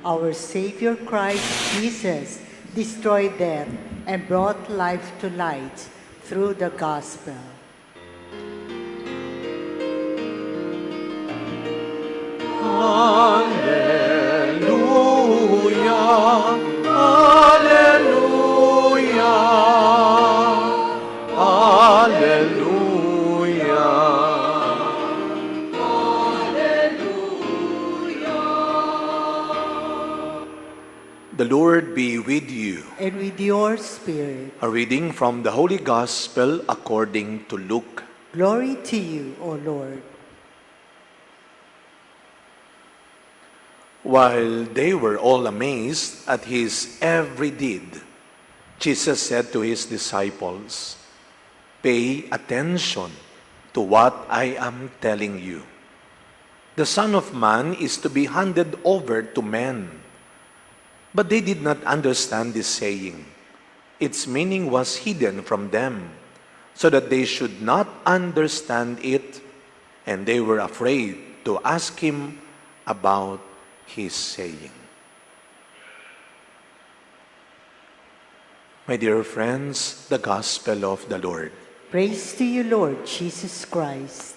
our Savior Christ Jesus destroyed death and brought life to light through the gospel. Hallelujah, hallelujah, hallelujah. The Lord be with you. And with your spirit. A reading from the Holy Gospel according to Luke. Glory to you, O Lord. While they were all amazed at his every deed, Jesus said to his disciples, "Pay attention to what I am telling you. The Son of Man is to be handed over to men." But they did not understand this saying. Its meaning was hidden from them, so that they should not understand it, and they were afraid to ask him about his saying. My dear friends, the Gospel of the Lord. Praise to you, Lord Jesus Christ.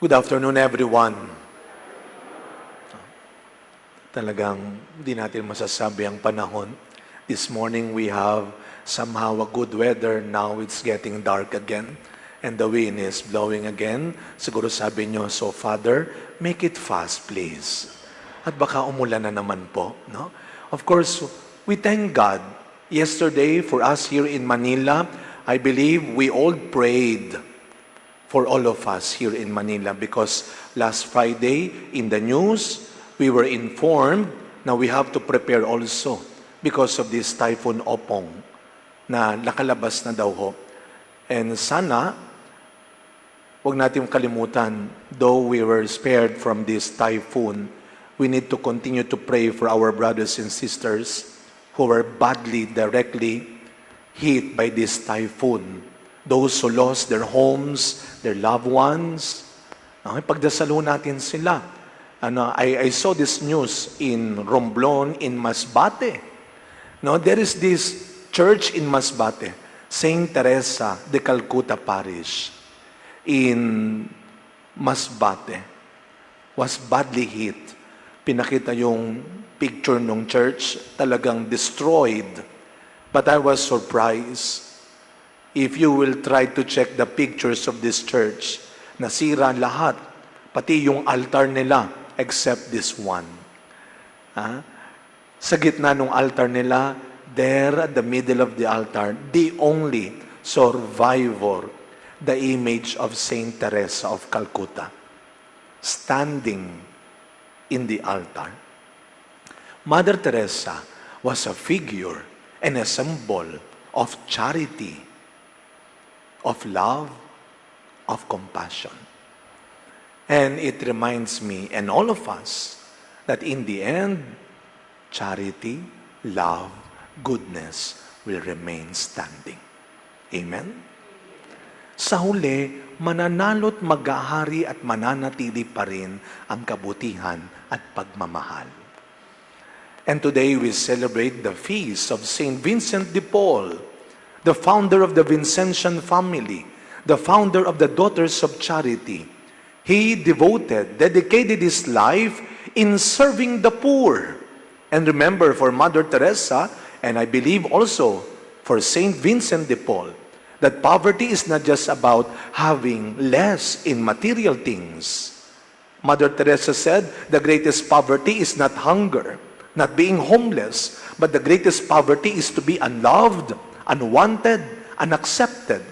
Good afternoon, everyone. Talagang di natin masasabi ang panahon. This morning we have somehow a good weather. Now it's getting dark again. And the wind is blowing again. Siguro sabi nyo, "So Father, make it fast, please." At baka umulan na naman po. No? Of course, we thank God. Yesterday, for us here in Manila, I believe we all prayed for all of us here in Manila because last Friday, in the news, we were informed na we have to prepare also because of this Typhoon Opong na nakalabas na daw ho. And sana, huwag natin kalimutan, though we were spared from this typhoon, we need to continue to pray for our brothers and sisters who were badly, directly hit by this typhoon. Those who lost their homes, their loved ones. Pagdasalo natin sila. I saw this news in Romblon, in Masbate. No, there is this church in Masbate, Saint Teresa de Calcutta Parish in Masbate, was badly hit. Pinakita yung picture ng church, talagang destroyed. But I was surprised. If you will try to check the pictures of this church, nasira lahat, pati yung altar nila, except this one. Sa gitna ng altar nila, there at the middle of the altar, the only survivor, the image of Saint Teresa of Calcutta, standing in the altar. Mother Teresa was a figure and a symbol of charity, of love, of compassion. And it reminds me and all of us that in the end, charity, love, goodness will remain standing. Amen? Sa huli, mananalo't mag-ahari at mananatili pa rin ang kabutihan at pagmamahal. And today we celebrate the feast of Saint Vincent de Paul, the founder of the Vincentian family, the founder of the Daughters of Charity. He dedicated his life in serving the poor. And remember, for Mother Teresa, and I believe also for Saint Vincent de Paul, that poverty is not just about having less in material things. Mother Teresa said, the greatest poverty is not hunger, not being homeless, but the greatest poverty is to be unloved, unwanted, unaccepted.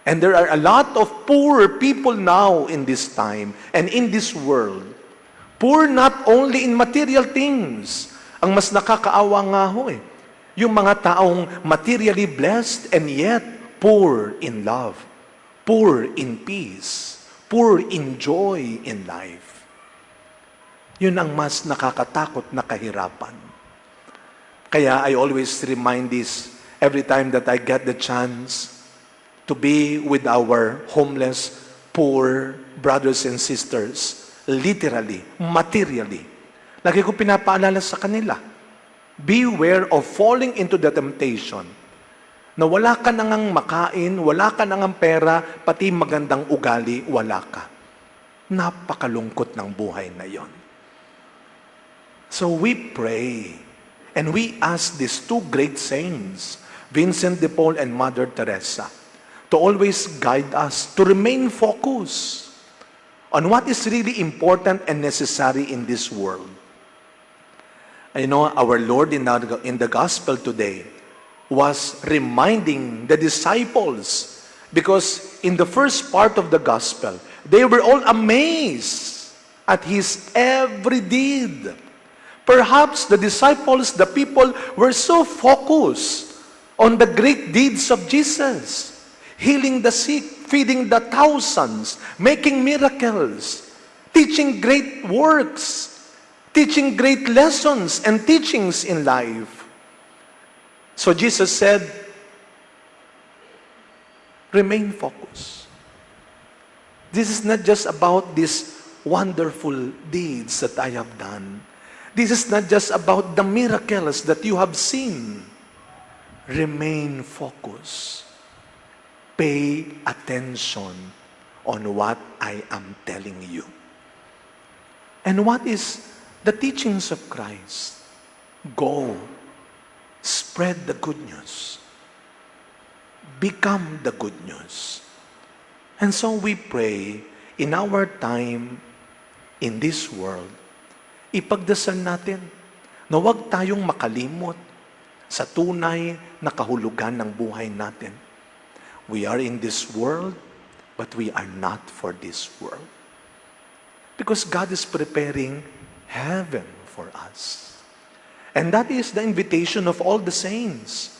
And there are a lot of poor people now in this time and in this world. Poor not only in material things. Ang mas nakakaawa nga ho yung mga taong materially blessed and yet poor in love, poor in peace, poor in joy in life. Yun ang mas nakakatakot na kahirapan. Kaya I always remind this every time that I get the chance to be with our homeless, poor brothers and sisters, literally, materially. Lagi ko pinapaalala sa kanila, beware of falling into the temption na wala ka nangang makain, wala ka nangang pera, pati magandang ugali, wala ka. Napakalungkot ng buhay na yon. So we pray and we ask these two great saints, Vincent de Paul and Mother Teresa, to always guide us, to remain focused on what is really important and necessary in this world. I know our Lord in the gospel today was reminding the disciples, because in the first part of the gospel, they were all amazed at his every deed. Perhaps the disciples, the people, were so focused on the great deeds of Jesus, healing the sick, feeding the thousands, making miracles, teaching great works, teaching great lessons and teachings in life. So Jesus said, remain focused. This is not just about these wonderful deeds that I have done. This is not just about the miracles that you have seen. Remain focused. Pay attention on what I am telling you. And what is the teachings of Christ? Go. Spread the good news. Become the good news. And so we pray, in our time, in this world, ipagdasal natin na huwag tayong makalimot sa tunay na kahulugan ng buhay natin. We are in this world, but we are not for this world. Because God is preparing heaven for us. And that is the invitation of all the saints.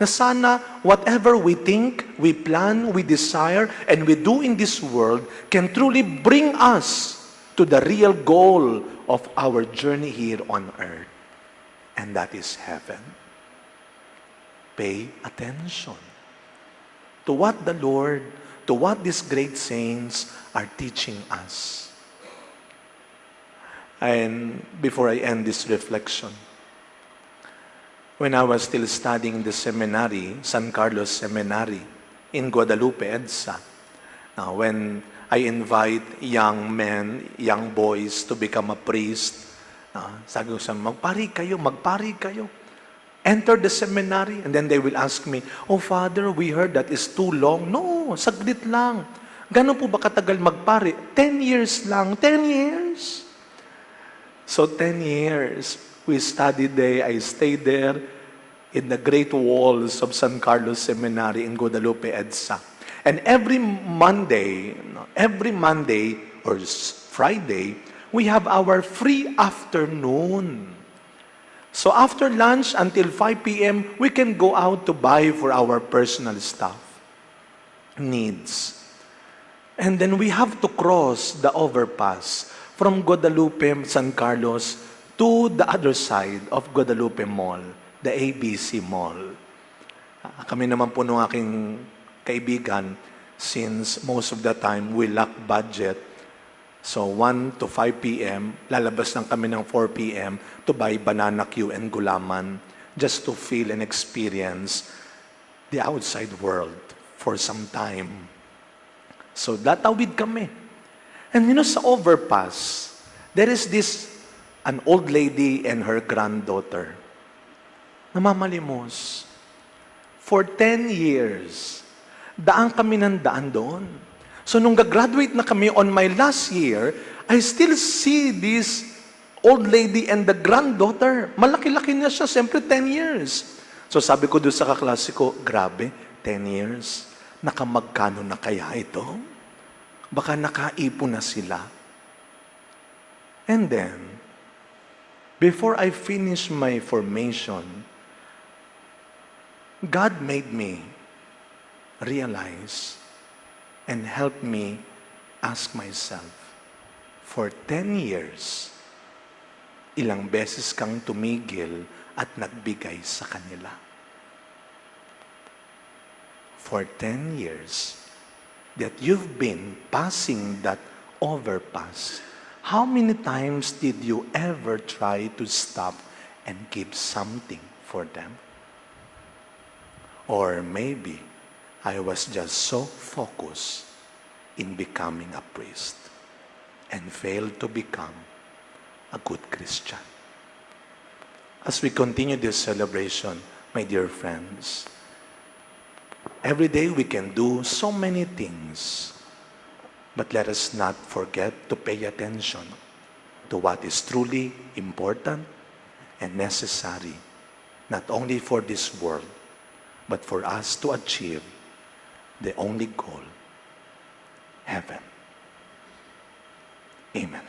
Na sana whatever we think, we plan, we desire, and we do in this world can truly bring us to the real goal of our journey here on earth. And that is heaven. Pay attention to what the Lord, to what these great saints are teaching us. And before I end this reflection, when I was still studying the seminary, San Carlos Seminary, in Guadalupe, EDSA, now when I invite young men, young boys to become a priest, sabi ko sa magpari kayo. Enter the seminary, and then they will ask me, "Oh, Father, we heard that is too long." No, saglit lang. Gano'n po ba katagal magpari? 10 years lang, 10 years. So 10 years, we studied there, I stayed there in the great walls of San Carlos Seminary in Guadalupe, EDSA. And every Monday or Friday, we have our free afternoon. So after lunch until 5 p.m., we can go out to buy for our personal stuff, needs. And then we have to cross the overpass from Guadalupe, San Carlos, to the other side of Guadalupe Mall, the ABC Mall. Kami naman po ng aking kaibigan, since most of the time we lack budget, so 1 to 5 p.m., lalabas lang kami ng 4 p.m. to buy banana Q and gulaman just to feel and experience the outside world for some time. So tatawid kami. And sa overpass, there is an old lady and her granddaughter. Namamalimos. For 10 years, daan kami ng daan doon. So nung gagraduate na kami on my last year, I still see this old lady and the granddaughter. Malaki-laki na siya, siyempre 10 years. So sabi ko doon sa kaklase ko, grabe, 10 years. Nakamagkano na kaya ito? Baka nakaipon na sila. And then, before I finish my formation, God made me realize and help me ask myself, for 10 years, ilang beses kang tumigil at nagbigay sa kanila. For 10 years, that you've been passing that overpass, How many times did you ever try to stop and give something for them? Or maybe I was just so focused in becoming a priest and failed to become a good Christian. As we continue this celebration, my dear friends, every day we can do so many things, but let us not forget to pay attention to what is truly important and necessary, not only for this world, but for us to achieve the only goal, heaven. Amen.